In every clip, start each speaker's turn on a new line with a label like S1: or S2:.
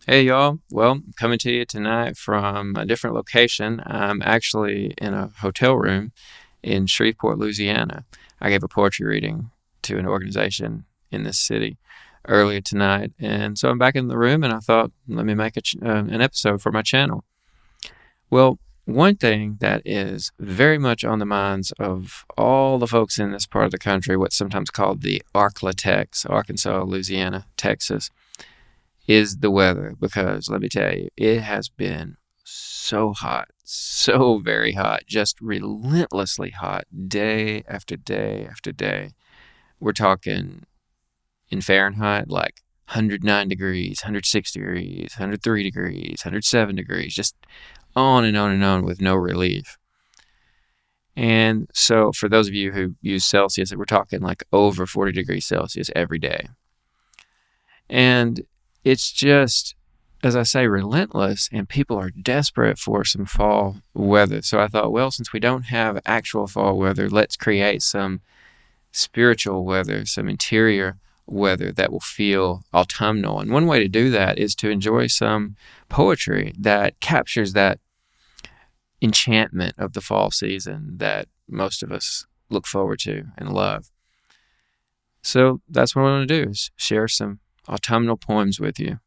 S1: Hey y'all, well, coming to you tonight from a different location. I'm actually in a hotel room in Shreveport, Louisiana. I gave a poetry reading to an organization in this city earlier tonight, and so I'm back in the room and I thought, let me make an episode for my channel. Well, one thing that is very much on the minds of all the folks in this part of the country, what's sometimes called the Arklatex, Arkansas, Louisiana, Texas, is the weather, because let me tell you, it has been so hot, so very hot, just relentlessly hot, day after day after day. We're talking in Fahrenheit like 109 degrees, 106 degrees, 103 degrees, 107 degrees, just on and on and on with no relief. And so for those of you who use Celsius, we're talking like over 40 degrees Celsius every day. And it's just, as I say, relentless, and people are desperate for some fall weather. So I thought, well, since we don't have actual fall weather, let's create some spiritual weather, some interior weather that will feel autumnal. And one way to do that is to enjoy some poetry that captures that enchantment of the fall season that most of us look forward to and love. So that's what I want to do, is share some autumnal poems with you.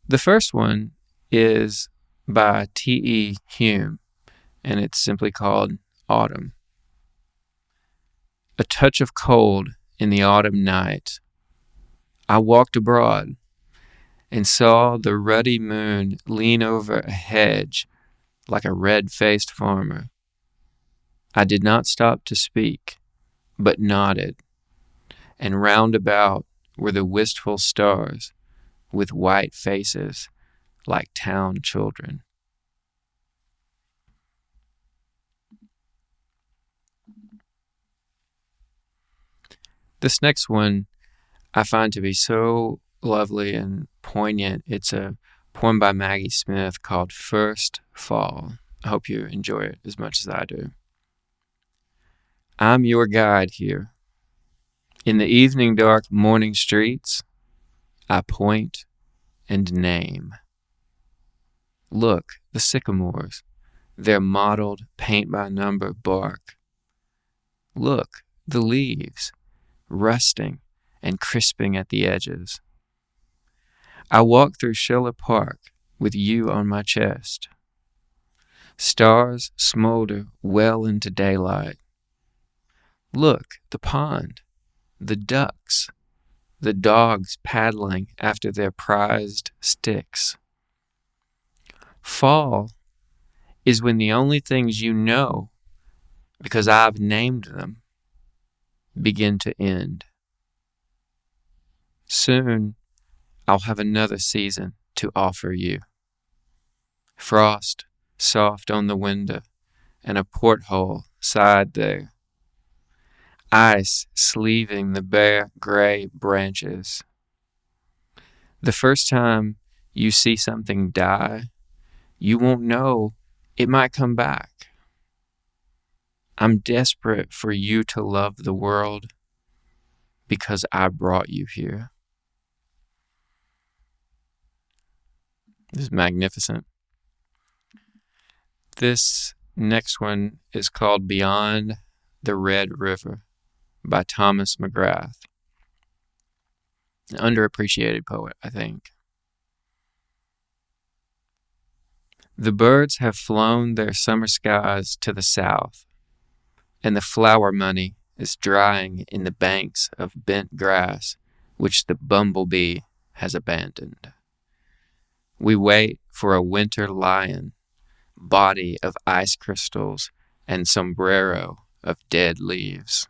S1: The first one is by T.E. Hulme, and it's simply called Autumn. A touch of cold in the autumn night. I walked abroad and saw the ruddy moon lean over a hedge like a red-faced farmer. I did not stop to speak, but nodded, and round about were the wistful stars with white faces like town children. This next one I find to be so lovely and poignant. It's a poem by Maggie Smith called First Fall. I hope you enjoy it as much as I do. I'm your guide here. In the evening dark morning streets, I point and name. Look, the sycamores, their mottled paint-by-number bark. Look, the leaves, rusting and crisping at the edges. I walk through Schiller Park with you on my chest. Stars smolder well into daylight. Look, the pond, the ducks, the dogs paddling after their prized sticks. Fall is when the only things you know, because I've named them, begin to end. Soon, I'll have another season to offer you. Frost soft on the window and a porthole side there. Ice sleeving the bare gray branches. The first time you see something die, you won't know it might come back. I'm desperate for you to love the world because I brought you here. This is magnificent. This next one is called Beyond the Red River by Thomas McGrath. An underappreciated poet, I think. The birds have flown their summer skies to the south, and the flower money is drying in the banks of bent grass which the bumblebee has abandoned. We wait for a winter lion, body of ice crystals and sombrero of dead leaves.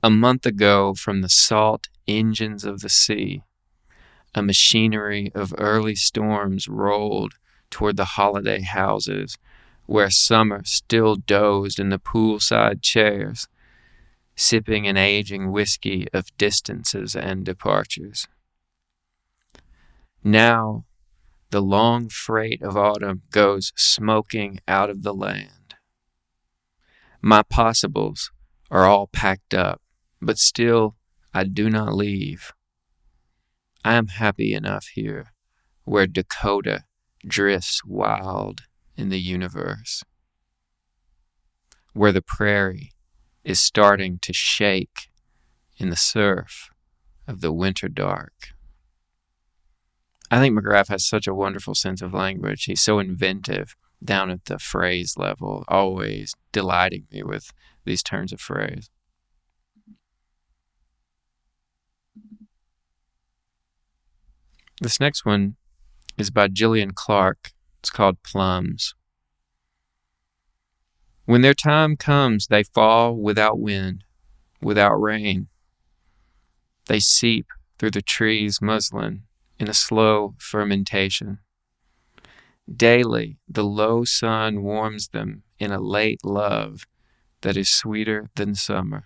S1: A month ago, from the salt engines of the sea, a machinery of early storms rolled toward the holiday houses where summer still dozed in the poolside chairs, sipping an aging whiskey of distances and departures. Now, the long freight of autumn goes smoking out of the land. My possibles are all packed up, but still I do not leave. I am happy enough here, where Dakota drifts wild in the universe, where the prairie is starting to shake in the surf of the winter dark. I think McGrath has such a wonderful sense of language. He's so inventive down at the phrase level, always delighting me with these turns of phrase. This next one is by Gillian Clarke. It's called Plums. When their time comes, they fall without wind, without rain. They seep through the trees' muslin in a slow fermentation. Daily, the low sun warms them in a late love that is sweeter than summer.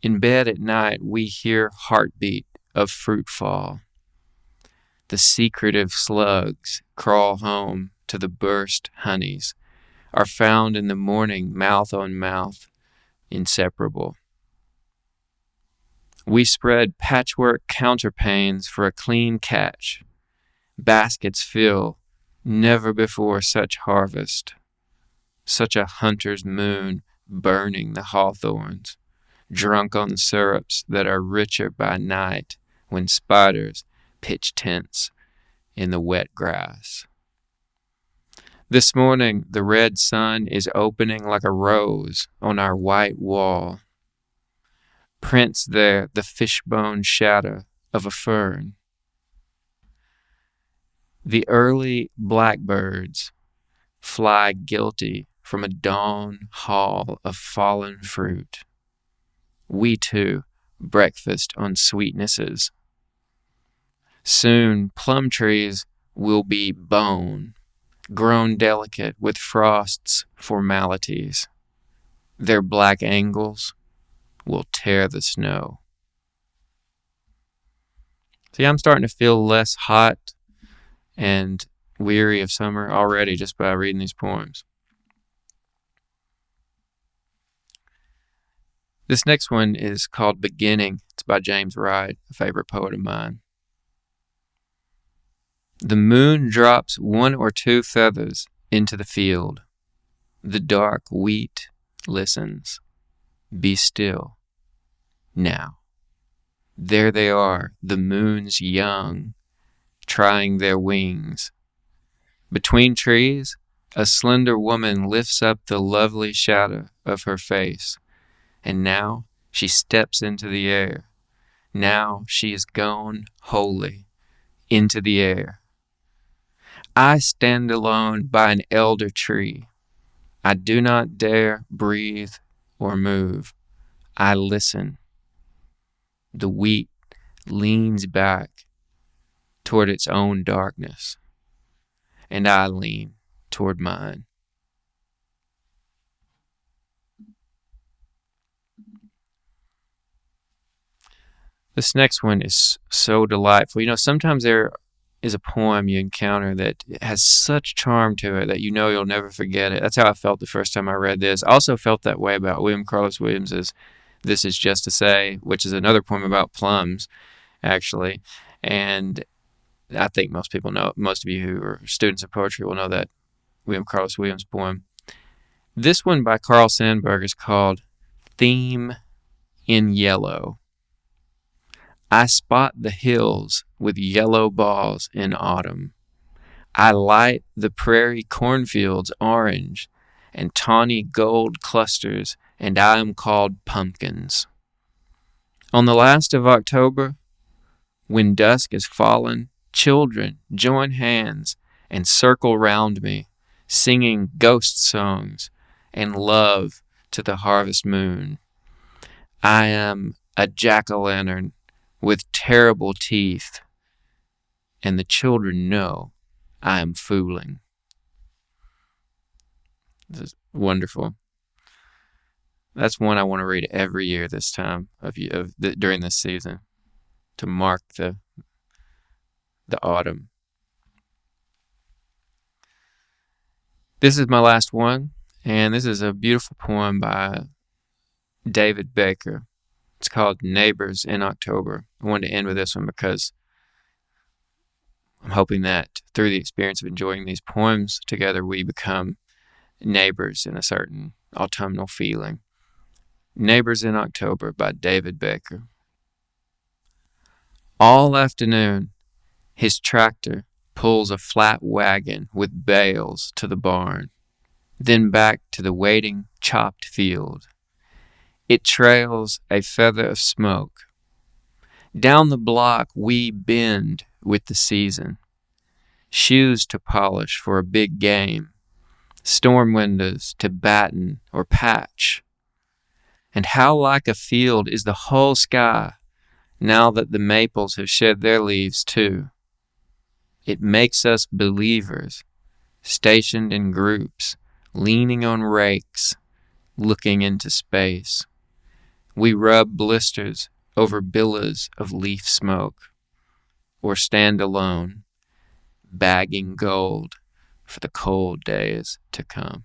S1: In bed at night, we hear heartbeat of fruit fall. The secretive slugs crawl home to the burst honeys, are found in the morning mouth on mouth, inseparable. We spread patchwork counterpanes for a clean catch. Baskets fill, never before such harvest. Such a hunter's moon burning the hawthorns, drunk on syrups that are richer by night when spiders pitch tents in the wet grass. This morning, the red sun is opening like a rose on our white wall. Prints there the fishbone shadow of a fern. The early blackbirds fly guilty from a dawn haul of fallen fruit. We too breakfast on sweetnesses. Soon plum trees will be bone, grown delicate with frost's formalities. Their black angles will tear the snow. See, I'm starting to feel less hot and weary of summer already just by reading these poems. This next one is called Beginning. It's by James Wright, a favorite poet of mine. The moon drops one or two feathers into the field. The dark wheat listens. Be still. Now. There they are, the moon's young, trying their wings. Between trees, a slender woman lifts up the lovely shadow of her face. And now she steps into the air. Now she is gone wholly into the air. I stand alone by an elder tree. I do not dare breathe or move. I listen. The wheat leans back toward its own darkness, and I lean toward mine. This next one is so delightful. Sometimes there is a poem you encounter that has such charm to it that you'll never forget it. That's how I felt the first time I read this. I also felt that way about William Carlos Williams's This Is Just to Say, which is another poem about plums, actually. And I think most people know, most of you who are students of poetry will know that William Carlos Williams poem. This one by Carl Sandburg is called Theme in Yellow. I spot the hills with yellow balls in autumn. I light the prairie cornfields orange and tawny gold clusters, and I am called pumpkins. On the last of October, when dusk is fallen, children join hands and circle round me, singing ghost songs and love to the harvest moon. I am a jack-o'-lantern with terrible teeth, and the children know I am fooling. This is wonderful. That's one I want to read every year this time during this season to mark the autumn. This is my last one, and this is a beautiful poem by David Baker. It's called Neighbors in October. I wanted to end with this one because hoping that through the experience of enjoying these poems together, we become neighbors in a certain autumnal feeling. Neighbors in October by David Baker. All afternoon, his tractor pulls a flat wagon with bales to the barn, then back to the waiting, chopped field. It trails a feather of smoke. Down the block we bend with the season, shoes to polish for a big game, storm windows to batten or patch. And how like a field is the whole sky now that the maples have shed their leaves too. It makes us believers, stationed in groups, leaning on rakes, looking into space. We rub blisters over billows of leaf smoke, or stand alone, bagging gold for the cold days to come.